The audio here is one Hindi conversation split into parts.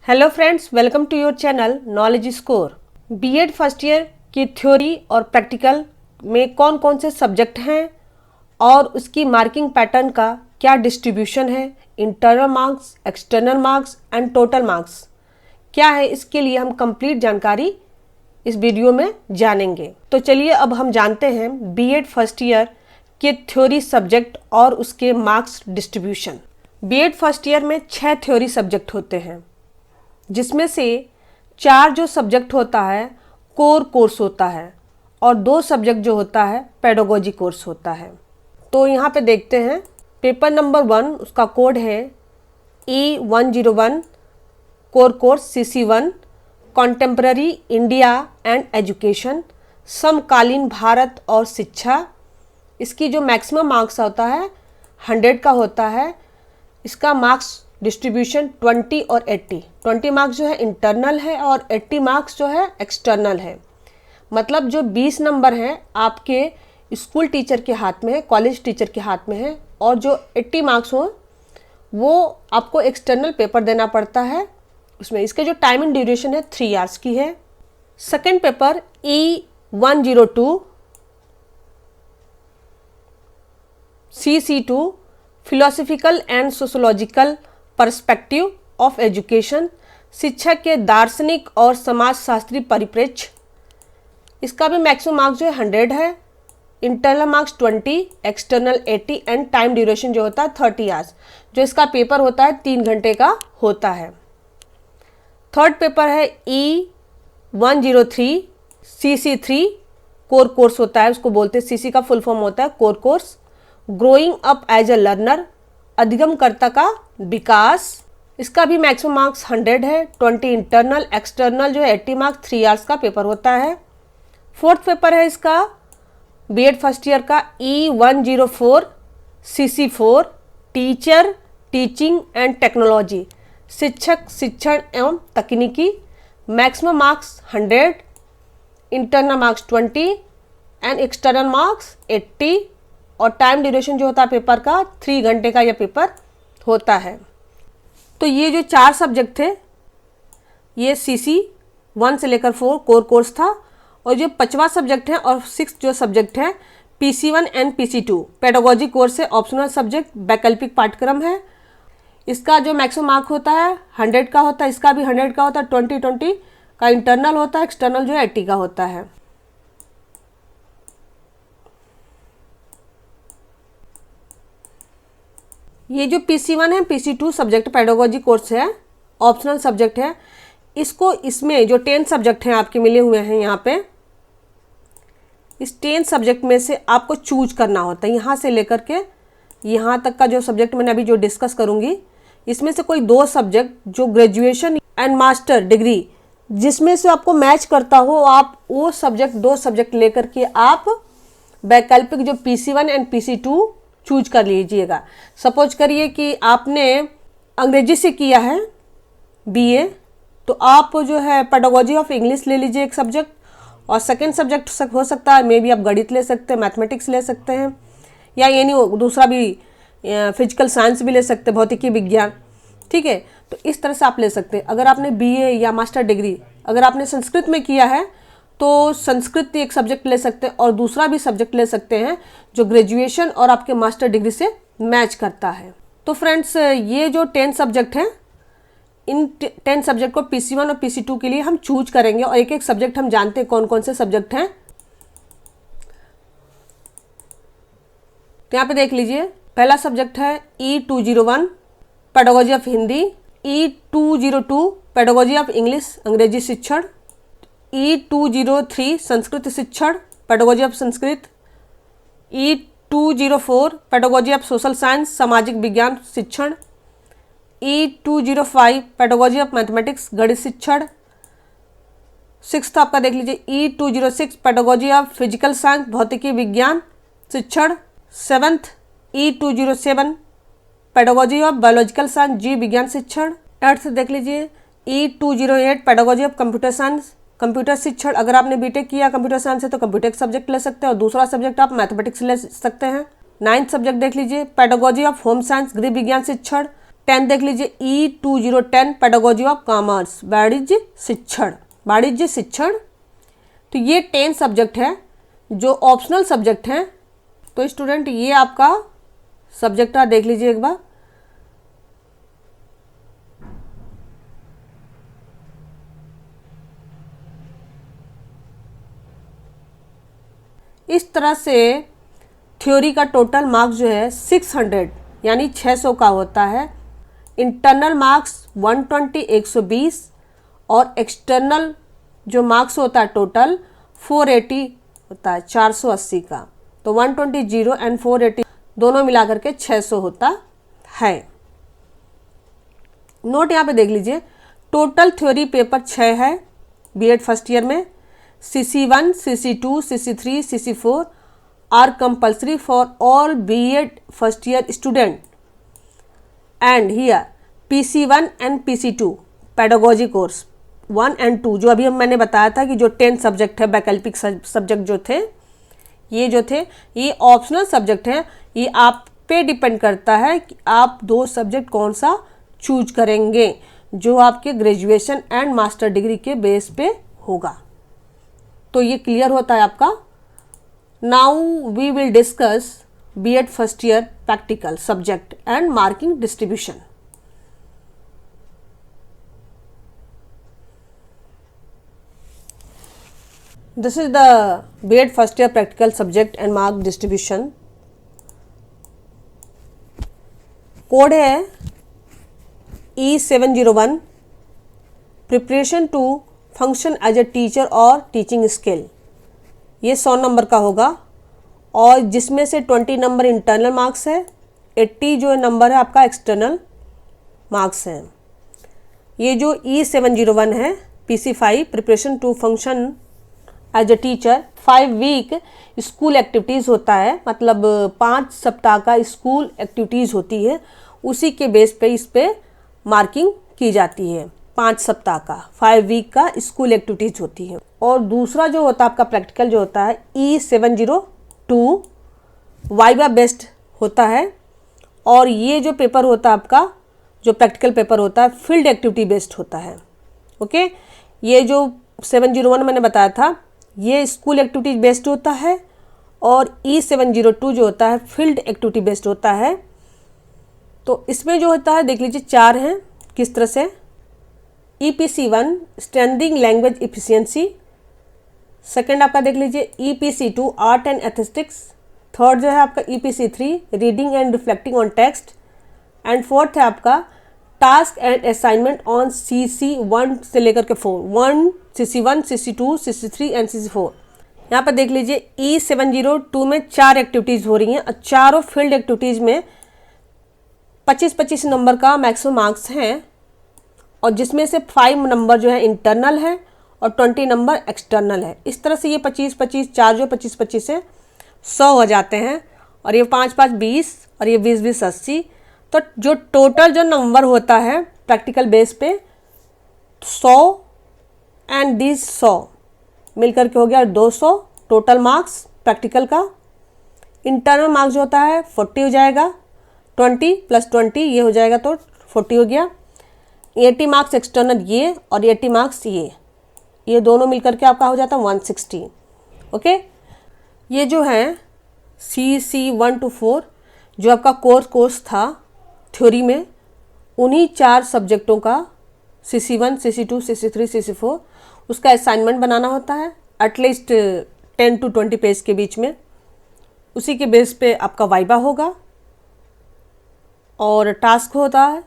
Hello friends, welcome to your channel knowledge score. B Ed first year की थ्योरी और प्रैक्टिकल में कौन कौन से सब्जेक्ट हैं और उसकी मार्किंग पैटर्न का क्या डिस्ट्रीब्यूशन है, internal marks, external marks and total marks क्या है, इसके लिए हम कंप्लीट जानकारी इस वीडियो में जानेंगे। तो चलिए अब हम जानते हैं बीएड फर्स्ट ईयर के थ्योरी सब्जेक्ट और उसके marks distribution. B Ed first year में 6 थ्योरी सब्जेक्ट होते हैं, जिसमें से 4 जो सब्जेक्ट होता है कोर कोर्स होता है और 2 सब्जेक्ट जो होता है पेडागोजी कोर्स होता है। तो यहाँ पे देखते हैं पेपर नंबर 1, उसका कोड है E101 core course CC1 contemporary India and education, समकालीन भारत और शिक्षा। इसकी जो मैक्सिमम मार्क्स होता है 100 का होता है। इसका मार्क्स डिस्ट्रीब्यूशन 20 और 80। 20 मार्क्स जो है इंटरनल है और 80 मार्क्स जो है एक्सटर्नल है। मतलब जो 20 नंबर हैं आपके स्कूल टीचर के हाथ में है, कॉलेज टीचर के हाथ में है, और जो 80 मार्क्स हो वो आपको एक्सटर्नल पेपर देना पड़ता है। उसमें इसके जो टाइम एंड ड्यूरेशन है 3 आवर्स की है। Second paper E102 CC2 philosophical and sociological perspective of education, शिक्षा के दार्शनिक और समाजशास्त्री परिप्रेक्ष्य। इसका भी मैक्सिमम मार्क्स जो है 100 है, internal marks 20, external 80 and time duration जो होता है 30 आवर्स। जो इसका पेपर होता है 3 घंटे का होता है। थर्ड पेपर है E103 CC3 कोर कोर्स होता है, उसको बोलते हैं CC का फुल फॉर्म होता है core course, growing up as a learner, अधिगमकर्ता का विकास। इसका भी मैक्सिमम मार्क्स 100 है, 20 इंटरनल, एक्सटर्नल जो है 80 मार्क्स, 3 आवर्स का पेपर होता है। फोर्थ पेपर है इसका बीएड फर्स्ट ईयर का E104 CC4 teacher, teaching and technology, शिक्षक, शिक्षण एवं तकनीकी। Maximum marks 100, internal marks 20 and external marks 80, और टाइम ड्यूरेशन जो होता है पेपर का 3 घंटे का यह पेपर होता है। तो ये जो 4 सब्जेक्ट थे ये CC1 से लेकर 4 कोर कोर्स था, और जो 5वां सब्जेक्ट है और 6 जो सब्जेक्ट है PC1 and PC2 pedagogy course है, ऑप्शनल सब्जेक्ट, वैकल्पिक पाठ्यक्रम है। इसका जो मैक्सिमम मार्क होता है 100 का होता है, इसका भी 100 का होता है, 20 का इंटरनल होता है, एक्सटर्नल जो है 80 का होता है। ये जो PC1 है PC2 सब्जेक्ट पेडागोजी कोर्स है, ऑप्शनल सब्जेक्ट है। इसमें जो 10 सब्जेक्ट हैं आपके मिले हुए हैं यहाँ पे, इस 10 सब्जेक्ट में से आपको चूज करना होता है। यहाँ से लेकर के यहाँ तक का जो सब्जेक्ट मैंने अभी जो डिस्कस करूँगी, इसमें से कोई 2 सब्जेक्ट जो ग्रेजुएशन एंड मास्टर डिग्री जिसमें से आपको मैच करता हो, आप वो सब्जेक्ट 2 सब्जेक्ट लेकर के आप वैकल्पिक जो PC1 एंड PC2 चूज कर लीजिएगा। सपोज करिए कि आपने अंग्रेजी से किया है BA, तो आप जो है पेडागोजी ऑफ इंग्लिश ले लीजिए एक सब्जेक्ट, और सेकंड सब्जेक्ट हो सकता है मे बी आप गणित ले सकते हैं, मैथमेटिक्स ले सकते हैं, या यानी दूसरा भी फिजिकल साइंस भी ले सकते हैं, भौतिकी विज्ञान। ठीक है, तो इस तरह से आप ले सकते हैं। अगर आपने BA या मास्टर डिग्री अगर आपने संस्कृत में किया है तो संस्कृत एक सब्जेक्ट ले सकते हैं, और दूसरा भी सब्जेक्ट ले सकते हैं जो ग्रेजुएशन और आपके मास्टर डिग्री से मैच करता है। तो फ्रेंड्स, ये जो 10 सब्जेक्ट हैं, इन 10 सब्जेक्ट को PC1 और PC2 के लिए हम चूज करेंगे, और एक एक सब्जेक्ट हम जानते हैं कौन कौन से सब्जेक्ट हैं। तो यहाँ पे देख लीजिए, पहला सब्जेक्ट है E201 pedagogy of Hindi, E202 pedagogy of English अंग्रेजी शिक्षण, E203 संस्कृत शिक्षण pedagogy of Sanskrit, E204 pedagogy of social science सामाजिक विज्ञान शिक्षण, E205 पेडागोजी ऑफ मैथमेटिक्स गणित शिक्षण। 6th आपका देख लीजिए E206 pedagogy of physical science भौतिकी विज्ञान शिक्षण। 7th E207 pedagogy of biological science जीव विज्ञान शिक्षण। 8th देख लीजिए E208 pedagogy of computer science computer शिक्षण। अगर आपने बीटेक किया कंप्यूटर साइंस से तो कंप्यूटर सब्जेक्ट ले सकते हैं, और दूसरा सब्जेक्ट आप मैथमेटिक्स ले सकते हैं। 9th सब्जेक्ट देख लीजिए पेडागोजी ऑफ होम साइंस गृह विज्ञान शिक्षण। 10 देख लीजिए, E2010 पेडागोजी ऑफ कॉमर्स, वाणिज्य शिक्षण। तो ये 10 सब्जेक्ट है जो ऑप्शनल सब्जेक्ट हैं। तो स्टूडेंट ये आपका सब्जेक्ट आप देख लीजिए एक बार। इस तरह से थ्योरी का टोटल मार्क्स जो है 600 यानी 600 का होता है। इंटरनल मार्क्स 120 120 और एक्सटर्नल जो मार्क्स होता है टोटल 480 होता है, 480 का। तो 120 एंड 480 दोनों मिलाकर के 600 होता है। नोट यहाँ पे देख लीजिए, टोटल थ्योरी पेपर 6 है बीएड फर्स्ट ईयर में। CC1, CC2, CC3, CC4 are compulsory for all B.Ed first year student. And here PC1 and PC2 pedagogy course 1 and 2 जो अभी मैंने बताया था कि जो 10 सब्जेक्ट है वैकल्पिक सब्जेक्ट जो थे ये ऑप्शनल सब्जेक्ट है। ये आप पे डिपेंड करता है कि आप 2 सब्जेक्ट कौन सा चूज करेंगे जो आपके ग्रेजुएशन एंड मास्टर डिग्री के बेस पे होगा। तो ये क्लियर होता है आपका। Now we will discuss B Ed first year practical subject and marking distribution. This is the B Ed first year practical subject and mark distribution. Code है E701, preparation to function as a teacher और टीचिंग स्किल। ये 100 नंबर का होगा और जिसमें से 20 नंबर इंटरनल मार्क्स है, 80 जो नंबर है आपका एक्सटर्नल मार्क्स है। ये जो E701 है PC5 preparation to function as a teacher 5 week school activities होता है, मतलब 5 सप्ताह का स्कूल एक्टिविटीज़ होती है, उसी के बेस पे इस पे मार्किंग की जाती है। 5 सप्ताह का 5 वीक का स्कूल एक्टिविटीज़ होती है। और दूसरा जो होता है आपका प्रैक्टिकल जो होता है E702 वाइवा बेस्ड होता है। और ये जो पेपर होता है आपका जो प्रैक्टिकल पेपर होता है फील्ड एक्टिविटी बेस्ड होता है। ओके, ये जो 701 मैंने बताया था ये स्कूल एक्टिविटीज बेस्ड होता है और E702 जो होता है फील्ड एक्टिविटी बेस्ड होता है। तो इसमें जो होता है देख लीजिए 4 हैं किस तरह से। EPC1 standing language efficiency, second आपका देख लीजिए EPC2 art and aesthetics, third जो है आपका EPC3 reading and reflecting on text, and fourth है आपका task and assignment on CC1 से लेकर के 4 CC1 CC2 CC3 and CC4। यहाँ पर देख लीजिए E702 में 4 एक्टिविटीज़ हो रही हैं और चारों फील्ड एक्टिविटीज़ में 25-25 नंबर का मैक्सिमम मार्क्स हैं और जिसमें से 5 नंबर जो है इंटरनल है और 20 नंबर एक्सटर्नल है। इस तरह से ये 25-25 4 जो 25-25 से 100 हो जाते हैं और ये 5-5 20 और ये 20-20 80। तो जो टोटल जो नंबर होता है प्रैक्टिकल बेस पे 100 एंड दिस 100 मिलकर के हो गया 200 टोटल मार्क्स प्रैक्टिकल का। इंटरनल मार्क्स जो होता है 40 हो जाएगा, 20 + 20 ये हो जाएगा तो 40 हो गया। 80 मार्क्स एक्सटर्नल ये और 80 मार्क्स ये दोनों मिलकर के आपका हो जाता है 160। ओके, ये जो है CC1 to 4 जो आपका कोर्स था थ्योरी में, उन्हीं 4 सब्जेक्टों का CC1 CC2 CC3 CC4 उसका असाइनमेंट बनाना होता है एटलीस्ट 10 to 20 पेज के बीच में। उसी के बेस पे आपका वाइवा होगा और टास्क होता है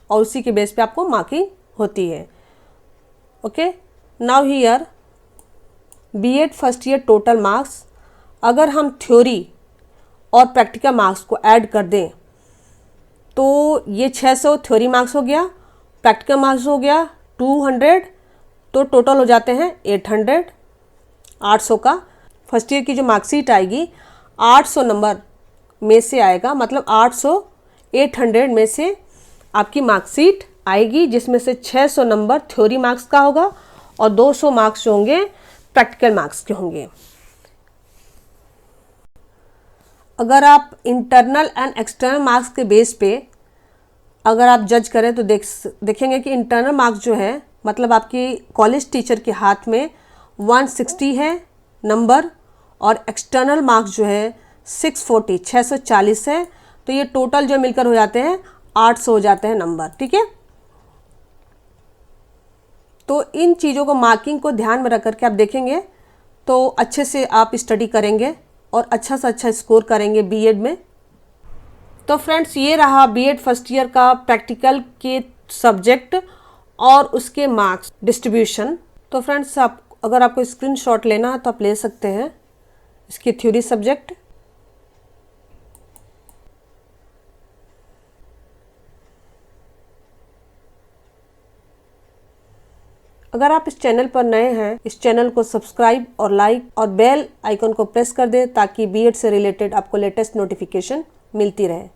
और उसी के बेस पे आपको मार्किंग होती है। Okay, now here B Ed first year total marks, अगर हम थ्योरी और प्रैक्टिकल मार्क्स को ऐड कर दें तो ये 600 थ्योरी मार्क्स हो गया, प्रैक्टिकल मार्क्स हो गया 200, तो टोटल हो जाते हैं 800, 800 का। फर्स्ट ईयर की जो मार्कशीट आएगी 800 नंबर में से आएगा, मतलब 800 में से आपकी मार्कशीट आएगी जिसमें से 600 नंबर थ्योरी मार्क्स का होगा और 200 मार्क्स जो होंगे प्रैक्टिकल मार्क्स के होंगे। अगर आप इंटरनल एंड एक्सटर्नल मार्क्स के बेस पे अगर आप जज करें तो देखेंगे कि इंटरनल मार्क्स जो है, मतलब आपकी कॉलेज टीचर के हाथ में 160 है नंबर, और एक्सटर्नल मार्क्स जो है 640 है। तो ये टोटल जो मिलकर हो जाते हैं 800 हो जाते हैं नंबर, ठीक है। तो इन चीज़ों को, मार्किंग को ध्यान में रख करके आप देखेंगे तो अच्छे से आप स्टडी करेंगे और अच्छा से अच्छा स्कोर करेंगे बीएड में। तो फ्रेंड्स, ये रहा बीएड फर्स्ट ईयर का प्रैक्टिकल के सब्जेक्ट और उसके मार्क्स डिस्ट्रीब्यूशन। तो फ्रेंड्स, आप अगर आपको स्क्रीनशॉट लेना है तो आप ले सकते हैं इसकी थ्योरी सब्जेक्ट। अगर आप इस चैनल पर नए हैं, इस चैनल को सब्सक्राइब और लाइक और बेल आइकन को प्रेस कर दें ताकि बीएड से रिलेटेड आपको लेटेस्ट नोटिफिकेशन मिलती रहे।